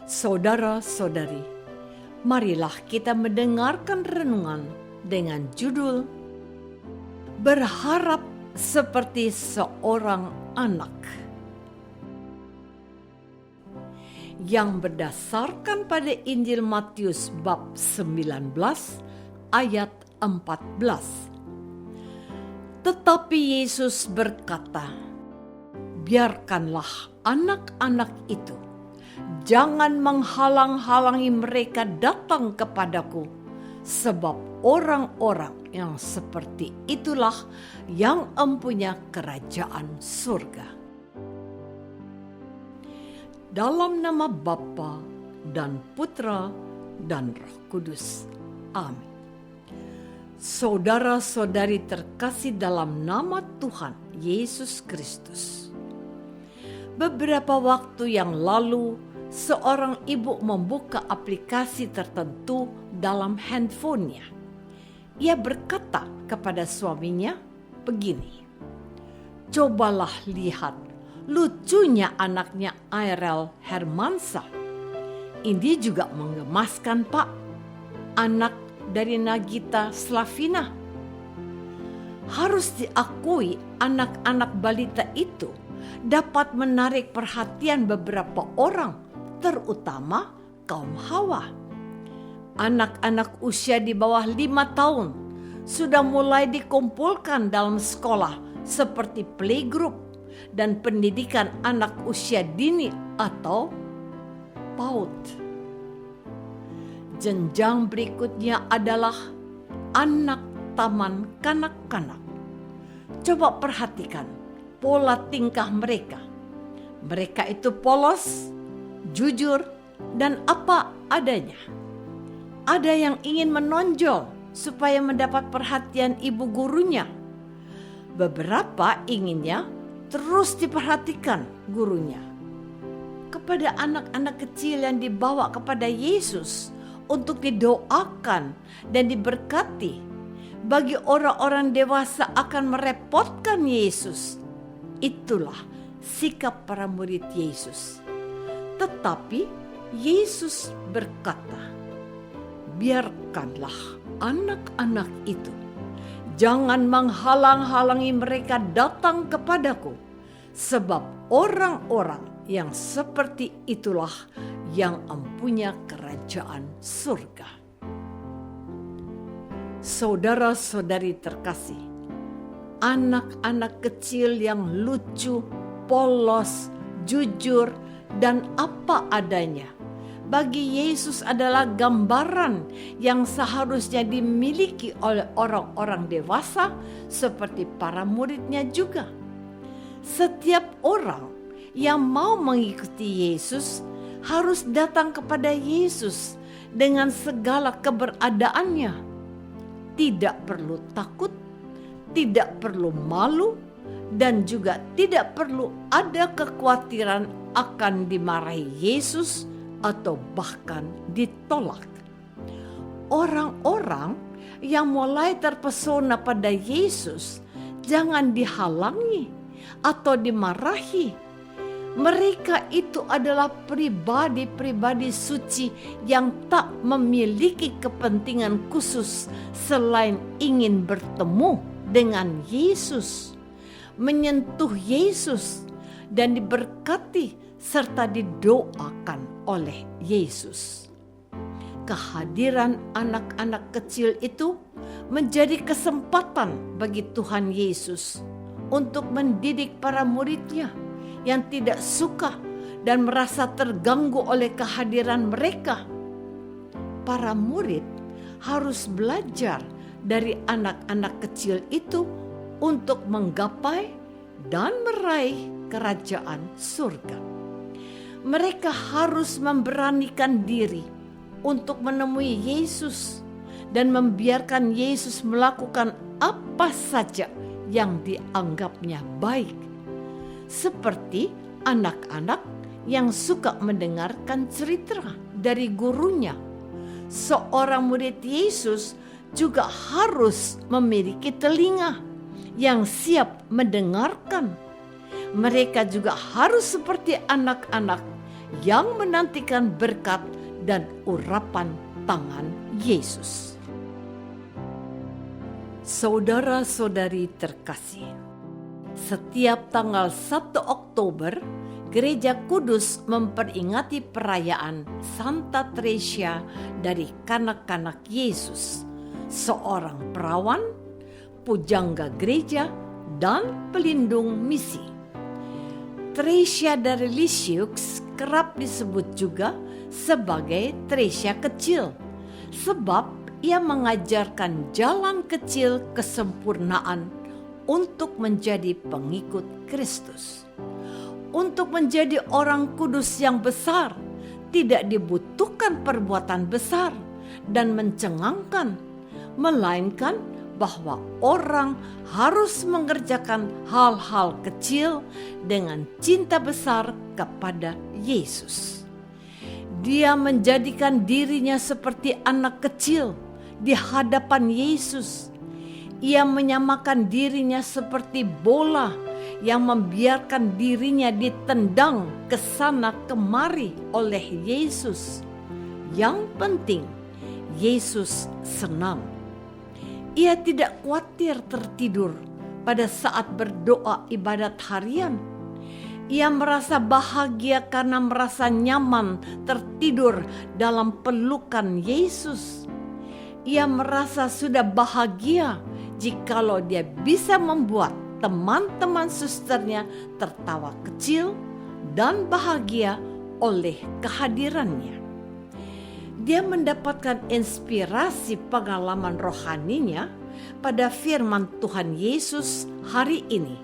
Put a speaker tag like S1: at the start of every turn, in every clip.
S1: Saudara-saudari, marilah kita mendengarkan renungan dengan judul Berharap seperti seorang anak, yang berdasarkan pada Injil Matius bab 19 ayat 14. Tetapi Yesus berkata, "Biarkanlah anak-anak itu, jangan menghalang-halangi mereka datang kepadaku, sebab orang-orang yang seperti itulah yang empunya kerajaan surga." Dalam nama Bapa dan Putra dan Roh Kudus. Amin. Saudara-saudari terkasih dalam nama Tuhan Yesus Kristus. Beberapa waktu yang lalu, seorang ibu membuka aplikasi tertentu dalam handphonenya. Ia berkata kepada suaminya begini, "Cobalah lihat lucunya anaknya Airel Hermansyah. Ini juga menggemaskan, Pak. Anak dari Nagita Slavina." Harus diakui, anak-anak balita itu dapat menarik perhatian beberapa orang, terutama kaum hawa. Anak-anak usia di bawah 5 tahun sudah mulai dikumpulkan dalam sekolah seperti playgroup dan pendidikan anak usia dini atau PAUD. Jenjang berikutnya adalah anak taman kanak-kanak. Coba perhatikan pola tingkah mereka. Mereka itu polos, jujur, dan apa adanya. Ada yang ingin menonjol supaya mendapat perhatian ibu gurunya. Beberapa inginnya terus diperhatikan gurunya. Kepada anak-anak kecil yang dibawa kepada Yesus untuk didoakan dan diberkati, bagi orang-orang dewasa akan merepotkan Yesus. Itulah sikap para murid Yesus. Tetapi Yesus berkata, "Biarkanlah anak-anak itu, jangan menghalang-halangi mereka datang kepadaku, sebab orang-orang yang seperti itulah yang empunya kerajaan surga." Saudara-saudari terkasih, anak-anak kecil yang lucu, polos, jujur, dan apa adanya bagi Yesus adalah gambaran yang seharusnya dimiliki oleh orang-orang dewasa seperti para muridnya juga. Setiap orang yang mau mengikuti Yesus harus datang kepada Yesus dengan segala keberadaannya. Tidak perlu takut, tidak perlu malu, dan juga tidak perlu ada kekhawatiran akan dimarahi Yesus atau bahkan ditolak. Orang-orang yang mulai terpesona pada Yesus jangan dihalangi atau dimarahi. Mereka itu adalah pribadi-pribadi suci yang tak memiliki kepentingan khusus selain ingin bertemu dengan Yesus, menyentuh Yesus, dan diberkati serta didoakan oleh Yesus. Kehadiran anak-anak kecil itu menjadi kesempatan bagi Tuhan Yesus untuk mendidik para muridnya yang tidak suka dan merasa terganggu oleh kehadiran mereka. Para murid harus belajar dari anak-anak kecil itu untuk menggapai dan meraih kerajaan surga. Mereka harus memberanikan diri untuk menemui Yesus dan membiarkan Yesus melakukan apa saja yang dianggapnya baik. Seperti anak-anak yang suka mendengarkan cerita dari gurunya. Seorang murid Yesus juga harus memiliki telinga yang siap mendengarkan. Mereka juga harus seperti anak-anak yang menantikan berkat dan urapan tangan Yesus. Saudara-saudari terkasih, setiap tanggal 1 Oktober, Gereja Kudus memperingati perayaan Santa Tresia dari Kanak-kanak Yesus, seorang perawan, pujangga gereja, dan pelindung misi. Tresia dari Lisieux kerap disebut juga sebagai Tresia kecil, sebab ia mengajarkan jalan kecil kesempurnaan untuk menjadi pengikut Kristus. Untuk menjadi orang kudus yang besar, tidak dibutuhkan perbuatan besar dan mencengangkan, melainkan bahwa orang harus mengerjakan hal-hal kecil dengan cinta besar kepada Yesus. Dia menjadikan dirinya seperti anak kecil di hadapan Yesus. Ia menyamakan dirinya seperti bola yang membiarkan dirinya ditendang ke sana kemari oleh Yesus. Yang penting, Yesus senang. Ia tidak khawatir tertidur pada saat berdoa ibadat harian. Ia merasa bahagia karena merasa nyaman tertidur dalam pelukan Yesus. Ia merasa sudah bahagia jikalau dia bisa membuat teman-teman susternya tertawa kecil dan bahagia oleh kehadirannya. Dia mendapatkan inspirasi pengalaman rohaninya pada firman Tuhan Yesus hari ini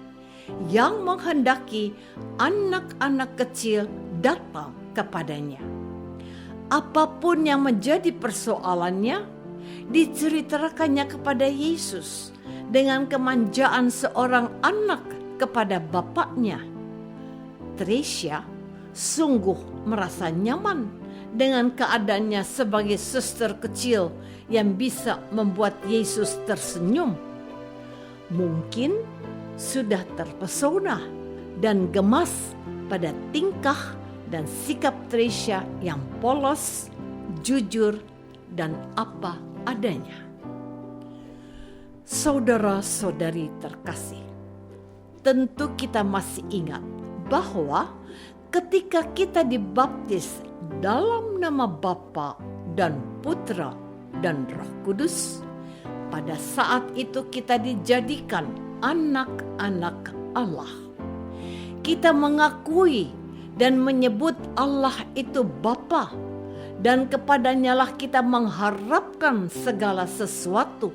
S1: yang menghendaki anak-anak kecil datang kepadanya. Apapun yang menjadi persoalannya, diceritakannya kepada Yesus dengan kemanjaan seorang anak kepada bapaknya. Tresia sungguh merasa nyaman dengan keadaannya sebagai suster kecil yang bisa membuat Yesus tersenyum. Mungkin sudah terpesona dan gemas pada tingkah dan sikap Tresia yang polos, jujur, dan apa adanya. Saudara-saudari terkasih, tentu kita masih ingat bahwa ketika kita dibaptis dalam nama Bapa dan Putra dan Roh Kudus, pada saat itu kita dijadikan anak-anak Allah. Kita mengakui dan menyebut Allah itu Bapa, dan kepadanyalah kita mengharapkan segala sesuatu.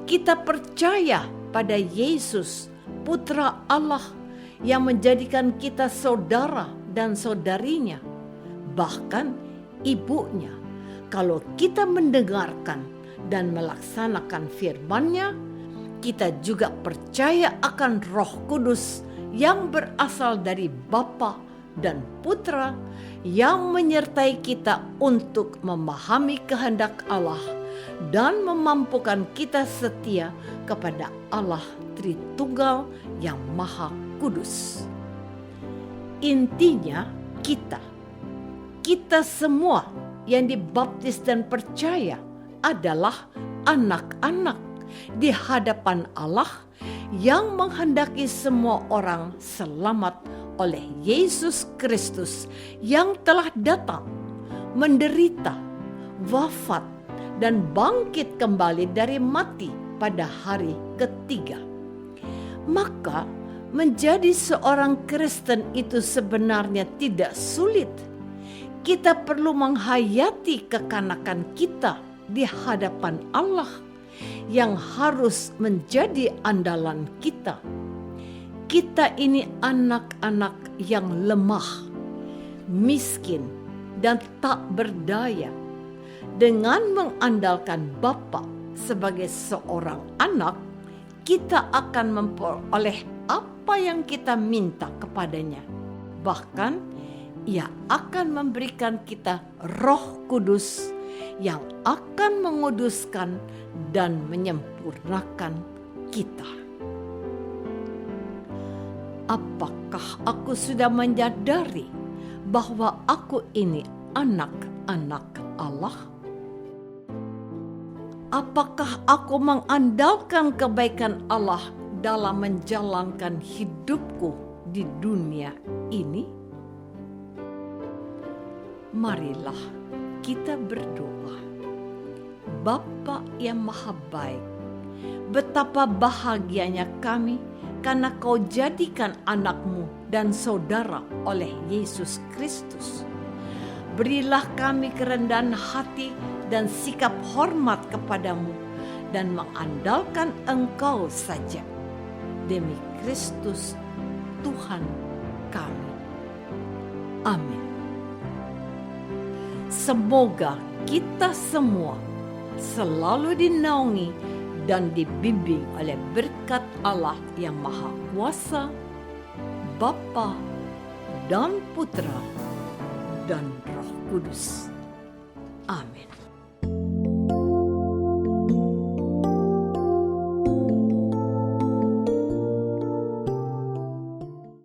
S1: Kita percaya pada Yesus, Putra Allah, yang menjadikan kita saudara dan saudarinya, bahkan ibunya. Kalau kita mendengarkan dan melaksanakan firman-Nya, kita juga percaya akan Roh Kudus yang berasal dari Bapa dan Putra, yang menyertai kita untuk memahami kehendak Allah dan memampukan kita setia kepada Allah Tritunggal yang Maha Kudus. Intinya kita semua yang dibaptis dan percaya adalah anak-anak di hadapan Allah yang menghendaki semua orang selamat oleh Yesus Kristus yang telah datang, menderita, wafat, dan bangkit kembali dari mati pada hari ketiga. Maka menjadi seorang Kristen itu sebenarnya tidak sulit. Kita perlu menghayati kekanakan kita di hadapan Allah yang harus menjadi andalan kita. Kita ini anak-anak yang lemah, miskin, dan tak berdaya. Dengan mengandalkan Bapa sebagai seorang anak, kita akan memperoleh apa yang kita minta kepadanya. Bahkan, Ia akan memberikan kita Roh Kudus yang akan menguduskan dan menyempurnakan kita. Apakah aku sudah menyadari bahwa aku ini anak-anak Allah? Apakah aku mengandalkan kebaikan Allah dalam menjalankan hidupku di dunia ini? Marilah kita berdoa. Bapa yang Maha Baik, betapa bahagianya kami karena Kau jadikan anak-Mu dan saudara oleh Yesus Kristus. Berilah kami kerendahan hati dan sikap hormat kepadamu dan mengandalkan Engkau saja. Demi Kristus Tuhan kami. Amin. Semoga kita semua selalu dinaungi dan dibimbing oleh berkat Allah yang Maha Kuasa, Bapa dan Putra dan Roh Kudus. Amin.